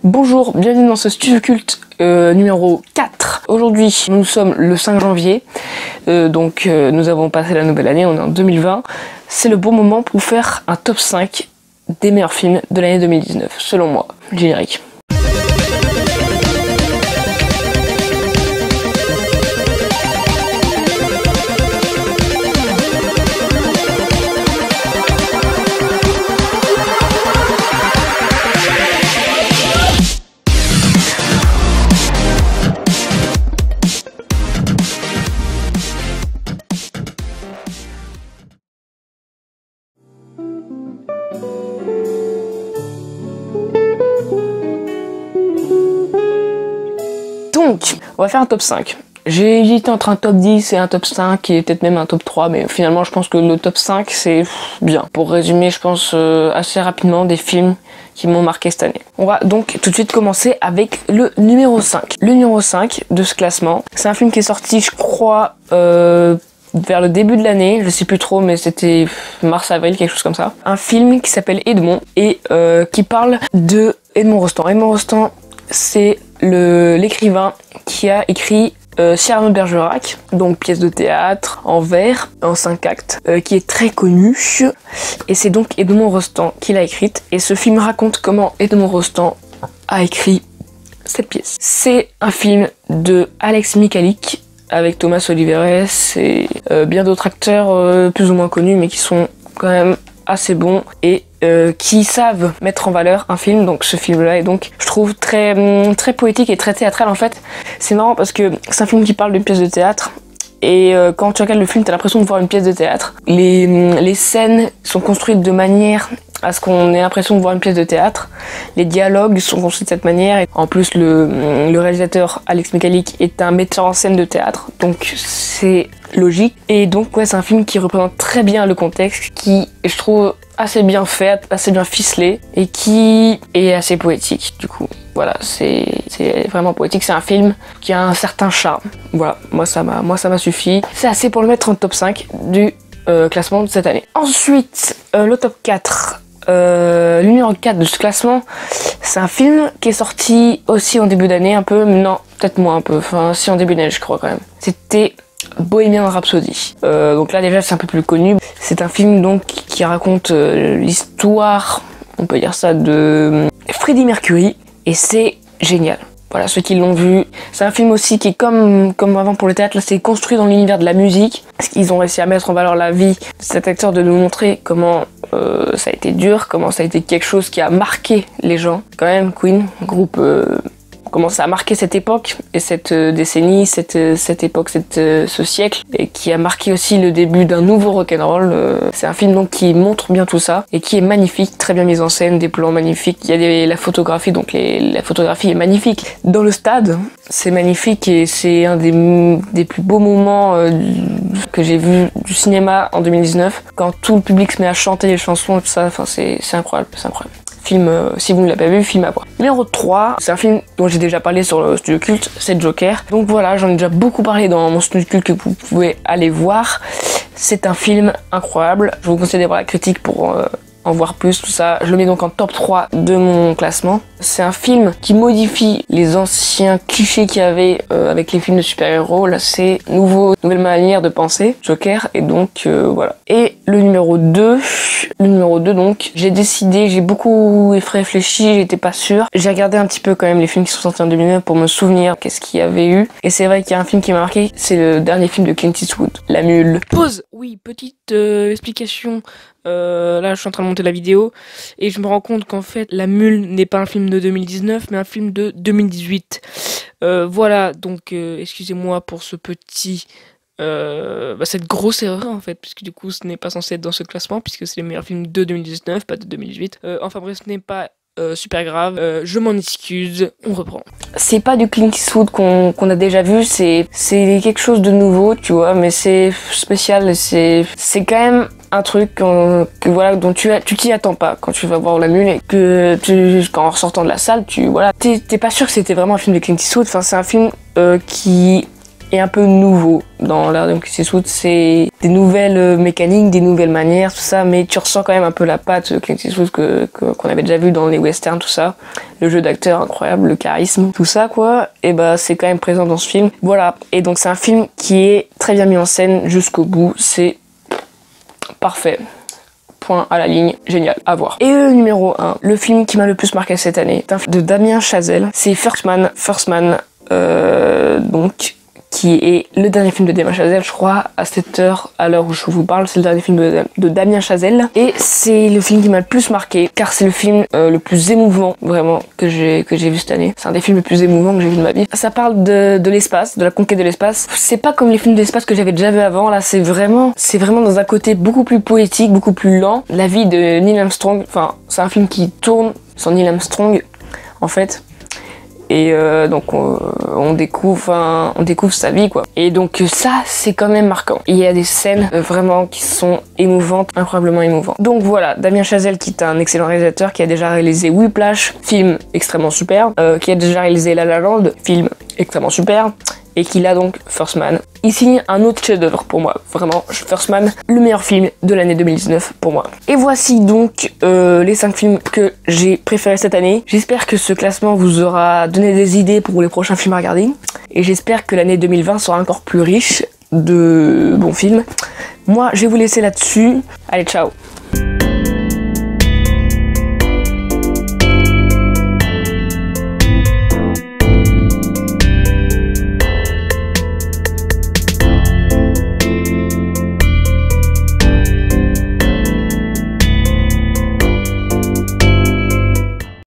Bonjour, bienvenue dans ce Studio Culte numéro 4. Aujourd'hui, nous sommes le 5 janvier, nous avons passé la nouvelle année, on est en 2020. C'est le bon moment pour faire un top 5 des meilleurs films de l'année 2019, selon moi. Générique. Donc, on va faire un top 5. J'ai hésité entre un top 10 et un top 5 et peut-être même un top 3, mais finalement je pense que le top 5 c'est bien. Pour résumer, je pense assez rapidement des films qui m'ont marqué cette année. On va donc tout de suite commencer avec le numéro 5. Le numéro 5 de ce classement, c'est un film qui est sorti, je crois, vers le début de l'année, je sais plus trop, mais c'était mars-avril, quelque chose comme ça. Un film qui s'appelle Edmond et qui parle de Edmond Rostand. Edmond Rostand, c'est l'écrivain qui a écrit Cyrano de Bergerac, donc pièce de théâtre en vers, en 5 actes, qui est très connue. Et c'est donc Edmond Rostand qui l'a écrite. Et ce film raconte comment Edmond Rostand a écrit cette pièce. C'est un film de Alex Michalik avec Thomas Oliveres et bien d'autres acteurs plus ou moins connus, mais qui sont quand même assez bons et qui savent mettre en valeur un film. Donc ce film là est donc, je trouve, très poétique et très théâtral. En fait, c'est marrant parce que c'est un film qui parle d'une pièce de théâtre et quand tu regardes le film, t'as l'impression de voir une pièce de théâtre. Les scènes sont construites de manière à ce qu'on ait l'impression de voir une pièce de théâtre. Les dialogues sont construits de cette manière. Et en plus, le réalisateur Alex Michalik est un metteur en scène de théâtre, donc c'est logique. Et donc ouais, c'est un film qui représente très bien le contexte, qui, je trouve, assez bien fait, assez bien ficelé et qui est assez poétique. Du coup, voilà, c'est vraiment poétique. C'est un film qui a un certain charme. Voilà, moi ça m'a suffi. C'est assez pour le mettre en top 5 du classement de cette année. Ensuite, le top 4. Le numéro 4 de ce classement, c'est un film qui est sorti aussi en début d'année, un peu, non, peut-être moins un peu, enfin si en début d'année je crois quand même. C'était Bohemian Rhapsody. Donc là déjà c'est un peu plus connu. C'est un film donc qui raconte l'histoire, on peut dire ça, de Freddie Mercury et c'est génial. Voilà, ceux qui l'ont vu. C'est un film aussi qui est comme avant pour le théâtre, là c'est construit dans l'univers de la musique. Parce qu'ils ont réussi à mettre en valeur la vie de cet acteur, de nous montrer comment ça a été dur, comment ça a été quelque chose qui a marqué les gens. Quand même, Queen, groupe, comment ça a marqué cette époque et cette décennie, cette époque, ce siècle, et qui a marqué aussi le début d'un nouveau rock'n'roll. C'est un film donc qui montre bien tout ça et qui est magnifique, très bien mis en scène, des plans magnifiques. Il y a la photographie, donc la photographie est magnifique. Dans le stade, c'est magnifique et c'est un des plus beaux moments que j'ai vu du cinéma en 2019, quand tout le public se met à chanter les chansons et tout ça. Enfin, c'est incroyable, c'est incroyable. Film, si vous ne l'avez pas vu, film à voir. Numéro 3, c'est un film dont j'ai déjà parlé sur le Studio Culte, c'est Joker. Donc voilà, j'en ai déjà beaucoup parlé dans mon Studio Culte que vous pouvez aller voir. C'est un film incroyable. Je vous conseille d'aller voir la critique pour en voir plus, tout ça. Je le mets donc en top 3 de mon classement. C'est un film qui modifie les anciens clichés qu'il y avait avec les films de super-héros. Là, c'est nouvelle manière de penser, Joker, et donc voilà. Et le numéro 2, donc, j'ai beaucoup réfléchi, j'étais pas sûre. J'ai regardé un petit peu quand même les films qui sont sortis en 2009 pour me souvenir qu'est-ce qu'il y avait eu. Et c'est vrai qu'il y a un film qui m'a marqué, c'est le dernier film de Clint Eastwood, La Mule. Pause. Oui, petite explication. Là je suis en train de monter la vidéo et je me rends compte qu'en fait La Mule n'est pas un film de 2019 mais un film de 2018. Voilà, donc excusez-moi pour ce petit cette grosse erreur en fait, puisque du coup ce n'est pas censé être dans ce classement puisque c'est le meilleur film de 2019, pas de 2018. Enfin bref, ce n'est pas super grave, je m'en excuse, on reprend. C'est pas du Clint Eastwood qu'on a déjà vu, c'est quelque chose de nouveau, tu vois, mais c'est spécial, c'est quand même un truc voilà, dont tu t'y attends pas quand tu vas voir La Mule et que en ressortant de la salle, t'es pas sûr que c'était vraiment un film de Clint Eastwood. Enfin, c'est un film qui est un peu nouveau dans l'ère de Clint Eastwood. C'est des nouvelles mécaniques, des nouvelles manières, tout ça, mais tu ressens quand même un peu la patte Clint Eastwood qu'on avait déjà vu dans les westerns, tout ça. Le jeu d'acteur incroyable, le charisme, tout ça quoi, et bah c'est quand même présent dans ce film. Voilà, et donc c'est un film qui est très bien mis en scène jusqu'au bout, c'est parfait. Point à la ligne, génial, à voir. Et le numéro 1, le film qui m'a le plus marqué cette année, c'est un film de Damien Chazelle, c'est First Man, donc qui est le dernier film de Damien Chazelle, je crois, à cette heure, à l'heure où je vous parle, c'est le dernier film de Damien Chazelle. Et c'est le film qui m'a le plus marqué, car c'est le film le plus émouvant, vraiment, que j'ai vu cette année. C'est un des films les plus émouvants que j'ai vu de ma vie. Ça parle de l'espace, de la conquête de l'espace. C'est pas comme les films d'espace que j'avais déjà vu avant, là, c'est vraiment dans un côté beaucoup plus poétique, beaucoup plus lent. La vie de Neil Armstrong, enfin, c'est un film qui tourne sur Neil Armstrong, en fait. Et donc on découvre sa vie quoi. Et donc ça c'est quand même marquant. Il y a des scènes vraiment qui sont émouvantes, incroyablement émouvantes. Donc voilà, Damien Chazelle qui est un excellent réalisateur, qui a déjà réalisé Whiplash, film extrêmement super, qui a déjà réalisé La La Land, film extrêmement super, et qui a donc First Man. Il signe un autre chef-d'œuvre pour moi, vraiment, First Man, le meilleur film de l'année 2019 pour moi. Et voici donc les 5 films que j'ai préférés cette année. J'espère que ce classement vous aura donné des idées pour les prochains films à regarder. Et j'espère que l'année 2020 sera encore plus riche de bons films. Moi, je vais vous laisser là-dessus. Allez, ciao!